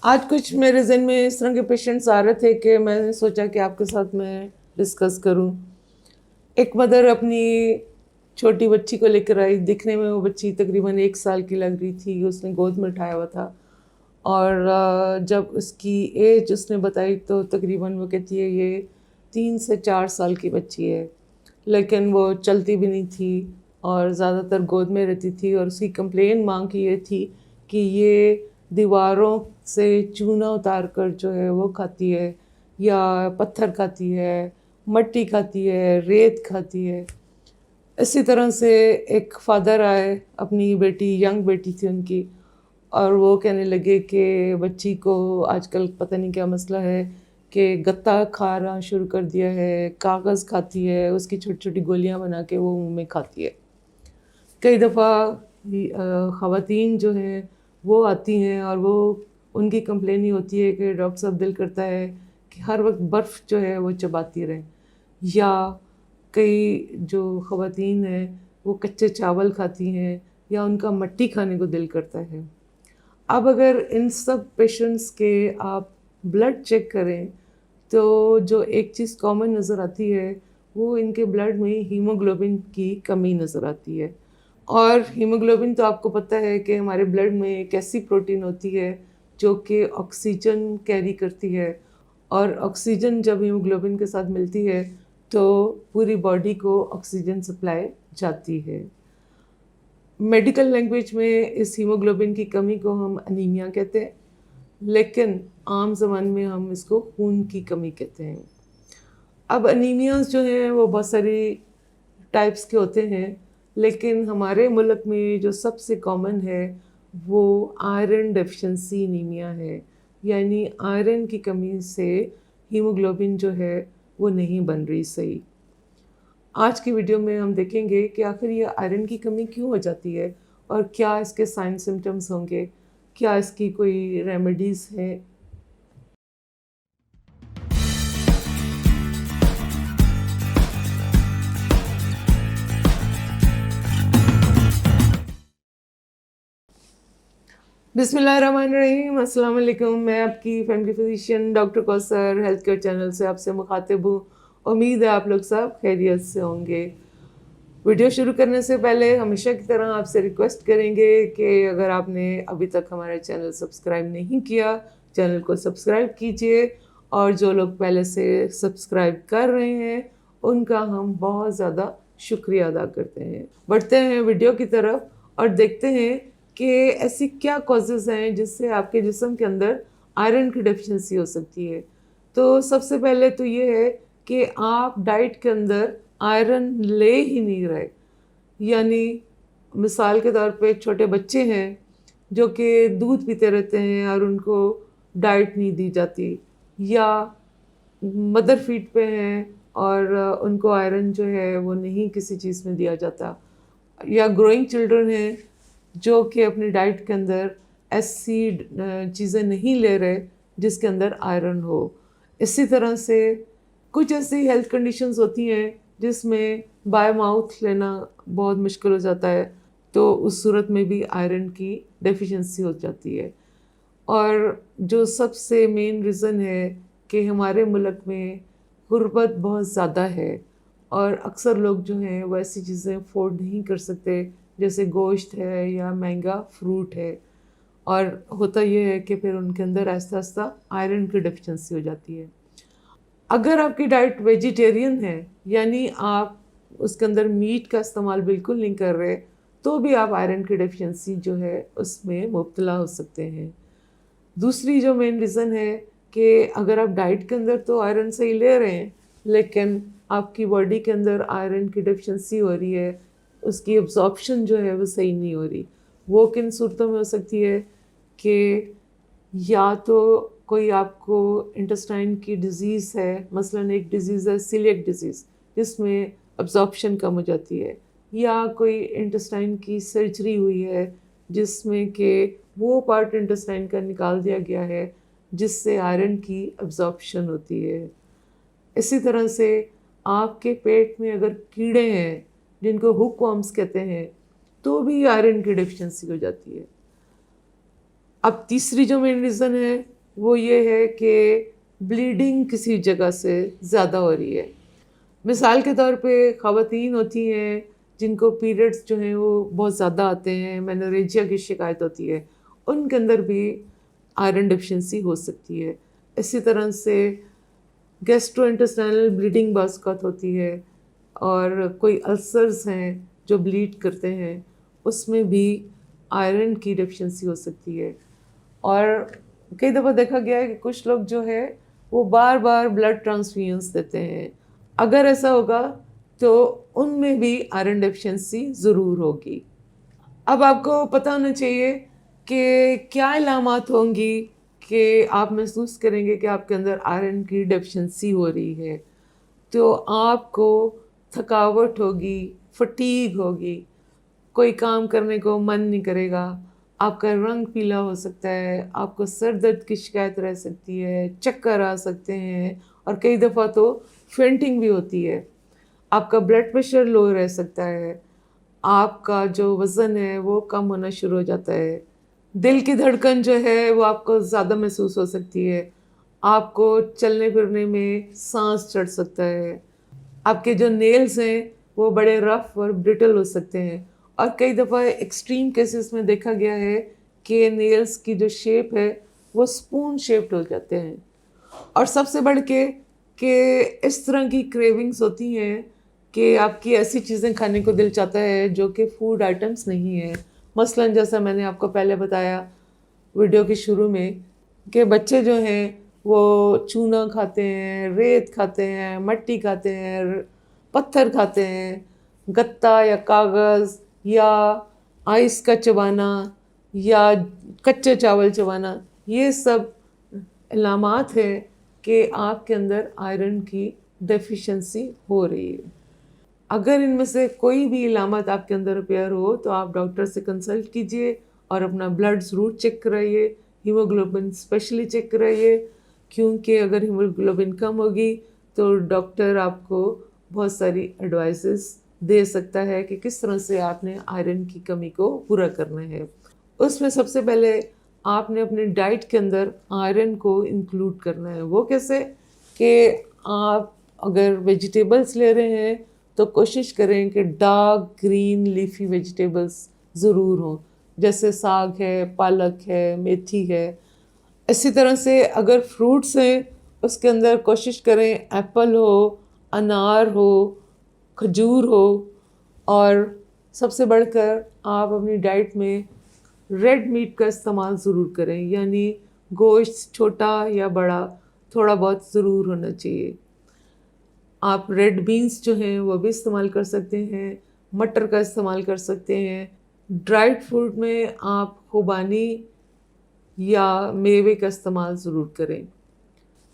आज कुछ मेरे ज़हन में इस तरह के पेशेंट्स आ रहे थे कि मैंने सोचा कि आपके साथ मैं डिस्कस करूं। एक मदर अपनी छोटी बच्ची को लेकर आई। दिखने में वो बच्ची तकरीबन 1 साल की लग रही थी। उसने गोद में उठाया हुआ था और जब उसकी एज उसने बताई तो तकरीबन वो कहती है ये 3 से 4 साल की बच्ची है, लेकिन वो चलती भी नहीं थी और ज़्यादातर गोद में रहती थी। और उसकी कंप्लेन माँ की ये थी कि ये दीवारों से चूना उतार कर जो है वो खाती है, या पत्थर खाती है, मट्टी खाती है, रेत खाती है। इसी तरह से एक फादर आए, अपनी बेटी, यंग बेटी थी उनकी, और वो कहने लगे कि बच्ची को आजकल पता नहीं क्या मसला है कि गत्ता खाना शुरू कर दिया है, कागज़ खाती है, उसकी छोटी छोटी गोलियां बना के वो मुंह में खाती है। कई दफ़ा ख़वातीन जो हैं वो आती हैं और वो उनकी कंप्लेन ही होती है कि डॉक्टर साहब दिल करता है कि हर वक्त बर्फ़ जो है वो चबाती रहें, या कई जो ख़वातीन हैं वो कच्चे चावल खाती हैं, या उनका मट्टी खाने को दिल करता है। अब अगर इन सब पेशेंट्स के आप ब्लड चेक करें तो जो एक चीज़ कॉमन नज़र आती है वो इनके ब्लड में हीमोग्लोबिन की कमी नज़र आती है। और हीमोग्लोबिन तो आपको पता है कि हमारे ब्लड में एक ऐसी प्रोटीन होती है जो कि ऑक्सीजन कैरी करती है, और ऑक्सीजन जब हीमोग्लोबिन के साथ मिलती है तो पूरी बॉडी को ऑक्सीजन सप्लाई जाती है। मेडिकल लैंग्वेज में इस हीमोग्लोबिन की कमी को हम अनीमिया कहते हैं, लेकिन आम ज़बान में हम इसको खून की कमी कहते हैं। अब अनीमियाज जो हैं वो बहुत सारी टाइप्स के होते हैं, लेकिन हमारे मुल्क में जो सबसे कॉमन है वो आयरन डेफिशिएंसी एनीमिया है, यानी आयरन की कमी से हीमोग्लोबिन जो है वो नहीं बन रही सही। आज की वीडियो में हम देखेंगे कि आखिर ये आयरन की कमी क्यों हो जाती है और क्या इसके साइन सिम्टम्स होंगे, क्या इसकी कोई रेमेडीज़ हैं। बिस्मिल्लाहिर्रहमानिर्रहीम, अस्सलाम वालेकुम। मैं आपकी family physician doctor Kausar health care channel से आपसे मुखातिब हूँ। उम्मीद है आप लोग सब खैरियत से होंगे। वीडियो शुरू करने से पहले हमेशा की तरह आपसे रिक्वेस्ट करेंगे कि अगर आपने अभी तक हमारा चैनल सब्सक्राइब नहीं किया, चैनल को सब्सक्राइब कीजिए, और जो लोग पहले से सब्सक्राइब कर रहे हैं उनका हम बहुत ज़्यादा शुक्रिया अदा करते हैं। बढ़ते हैं वीडियो की तरफ और देखते हैं कि ऐसी क्या कॉजेज़ हैं जिससे आपके जिस्म के अंदर आयरन की डेफिशिएंसी हो सकती है। तो सबसे पहले तो ये है कि आप डाइट के अंदर आयरन ले ही नहीं रहे। यानी मिसाल के तौर पे छोटे बच्चे हैं जो कि दूध पीते रहते हैं और उनको डाइट नहीं दी जाती, या मदर फीड पे हैं और उनको आयरन जो है वो नहीं किसी चीज़ में दिया जाता, या ग्रोइंग चिल्ड्रन हैं जो कि अपनी डाइट के अंदर ऐसी चीज़ें नहीं ले रहे जिसके अंदर आयरन हो। इसी तरह से कुछ ऐसी हेल्थ कंडीशंस होती हैं जिसमें बाय माउथ लेना बहुत मुश्किल हो जाता है, तो उस सूरत में भी आयरन की डेफिशिएंसी हो जाती है। और जो सबसे मेन रीज़न है कि हमारे मुल्क में गुर्बत बहुत ज़्यादा है, और अक्सर लोग जो हैं वो ऐसी चीज़ें अफोर्ड नहीं कर सकते जैसे गोश्त है या महंगा फ्रूट है, और होता ये है कि फिर उनके अंदर आहिस्ता आहिस्ता आयरन की डेफिशिएंसी हो जाती है। अगर आपकी डाइट वेजिटेरियन है, यानी आप उसके अंदर मीट का इस्तेमाल बिल्कुल नहीं कर रहे, तो भी आप आयरन की डेफिशिएंसी जो है उसमें मुब्तला हो सकते हैं। दूसरी जो मेन रीज़न है कि अगर आप डाइट के अंदर तो आयरन सही ले रहे हैं, लेकिन आपकी बॉडी के अंदर आयरन की डेफिशिएंसी हो रही है, उसकी एब्जॉर्प्शन जो है वो सही नहीं हो रही। वो किन सूरतों में हो सकती है कि या तो कोई आपको इंटेस्टाइन की डिज़ीज़ है, मसलन एक डिज़ीज़ है सीलिएक डिज़ीज़ जिसमें अब्जॉर्प्शन कम हो जाती है, या कोई इंटेस्टाइन की सर्जरी हुई है जिसमें कि वो पार्ट इंटेस्टाइन का निकाल दिया गया है जिससे आयरन की अब्जॉर्प्शन होती है। इसी तरह से आपके पेट में अगर कीड़े हैं जिनको हुक वॉर्म्स कहते हैं, तो भी आयरन की डेफिशिएंसी हो जाती है। अब तीसरी जो मेन रीज़न है वो ये है कि ब्लीडिंग किसी जगह से ज़्यादा हो रही है। मिसाल के तौर पे ख़वातीन होती हैं जिनको पीरियड्स जो हैं वो बहुत ज़्यादा आते हैं, मेनोरेजिया की शिकायत होती है, उनके अंदर भी आयरन डेफिशिएंसी हो सकती है। इसी तरह से गैस्ट्रोइंटेस्टाइनल ब्लीडिंग बाज़ होती है, और कोई अल्सर्स हैं जो ब्लीड करते हैं, उसमें भी आयरन की डेफिशिएंसी हो सकती है। और कई दफ़ा देखा गया है कि कुछ लोग जो है वो बार बार ब्लड ट्रांसफ्यूजन्स देते हैं। अगर ऐसा होगा तो उनमें भी आयरन डेफिशिएंसी ज़रूर होगी। अब आपको पता होना चाहिए कि क्या अलामात होंगी कि आप महसूस करेंगे कि आपके अंदर आयरन की डेफिशिएंसी हो रही है। तो आपको थकावट होगी, फटीग होगी, कोई काम करने को मन नहीं करेगा, आपका रंग पीला हो सकता है, आपको सर दर्द की शिकायत रह सकती है, चक्कर आ सकते हैं, और कई दफ़ा तो फेंटिंग भी होती है। आपका ब्लड प्रेशर लो रह सकता है, आपका जो वज़न है वो कम होना शुरू हो जाता है, दिल की धड़कन जो है वो आपको ज़्यादा महसूस हो सकती है, आपको चलने फिरने में सांस चढ़ सकता है, आपके जो नेल्स हैं वो बड़े रफ और ब्रिटल हो सकते हैं, और कई दफ़ा एक्सट्रीम केसेस में देखा गया है कि नेल्स की जो शेप है वो स्पून शेप्ड हो जाते हैं। और सबसे बढ़ के कि इस तरह की क्रेविंग्स होती हैं कि आपकी ऐसी चीज़ें खाने को दिल चाहता है जो कि फूड आइटम्स नहीं है। मसलन जैसा मैंने आपको पहले बताया वीडियो के शुरू में कि बच्चे जो हैं वो चूना खाते हैं, रेत खाते हैं, मट्टी खाते हैं, पत्थर खाते हैं, गत्ता या कागज़ या आइस का चबाना या कच्चे चावल चबाना, ये सब अलामात है कि आपके अंदर आयरन की डेफिशिएंसी हो रही है। अगर इनमें से कोई भी अलामत आपके अंदर अपीयर हो तो आप डॉक्टर से कंसल्ट कीजिए और अपना ब्लड ज़रूर चेक कराइए, हीमोग्लोबिन स्पेशली चेक कराइए, क्योंकि अगर हीमोग्लोबिन कम होगी तो डॉक्टर आपको बहुत सारी एडवाइसेस दे सकता है कि किस तरह से आपने आयरन की कमी को पूरा करना है। उसमें सबसे पहले आपने अपने डाइट के अंदर आयरन को इंक्लूड करना है। वो कैसे कि आप अगर वेजिटेबल्स ले रहे हैं तो कोशिश करें कि डार्क ग्रीन लीफी वेजिटेबल्स ज़रूर हों, जैसे साग है, पालक है, मेथी है। इसी तरह से अगर फ्रूट्स हैं उसके अंदर कोशिश करें एप्पल हो, अनार हो, खजूर हो, और सबसे बढ़कर आप अपनी डाइट में रेड मीट का इस्तेमाल ज़रूर करें, यानी गोश्त छोटा या बड़ा थोड़ा बहुत ज़रूर होना चाहिए। आप रेड बीन्स जो हैं वो भी इस्तेमाल कर सकते हैं, मटर का इस्तेमाल कर सकते हैं। ड्राइड फ्रूट में आप खुबानी या मेवे का इस्तेमाल ज़रूर करें।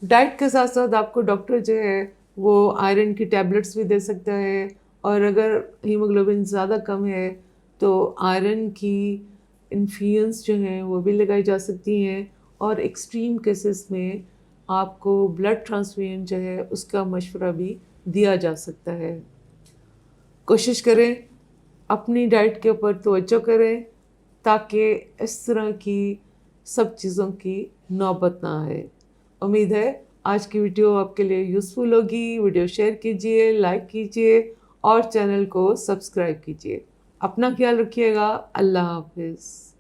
डाइट के साथ साथ आपको डॉक्टर जो है वो आयरन की टैबलेट्स भी दे सकता है, और अगर हीमोग्लोबिन ज़्यादा कम है तो आयरन की इन्फ्यूजन्स जो हैं वो भी लगाई जा सकती हैं, और एक्सट्रीम केसेस में आपको ब्लड ट्रांसफ्यूजन जो है उसका मशवरा भी दिया जा सकता है। कोशिश करें अपनी डाइट के ऊपर तवज्जो करें ताकि इस तरह की सब चीज़ों की नौबत ना आए। उम्मीद है आज की वीडियो आपके लिए यूज़फुल होगी। वीडियो शेयर कीजिए, लाइक कीजिए और चैनल को सब्सक्राइब कीजिए। अपना ख्याल रखिएगा। अल्लाह हाफिज़।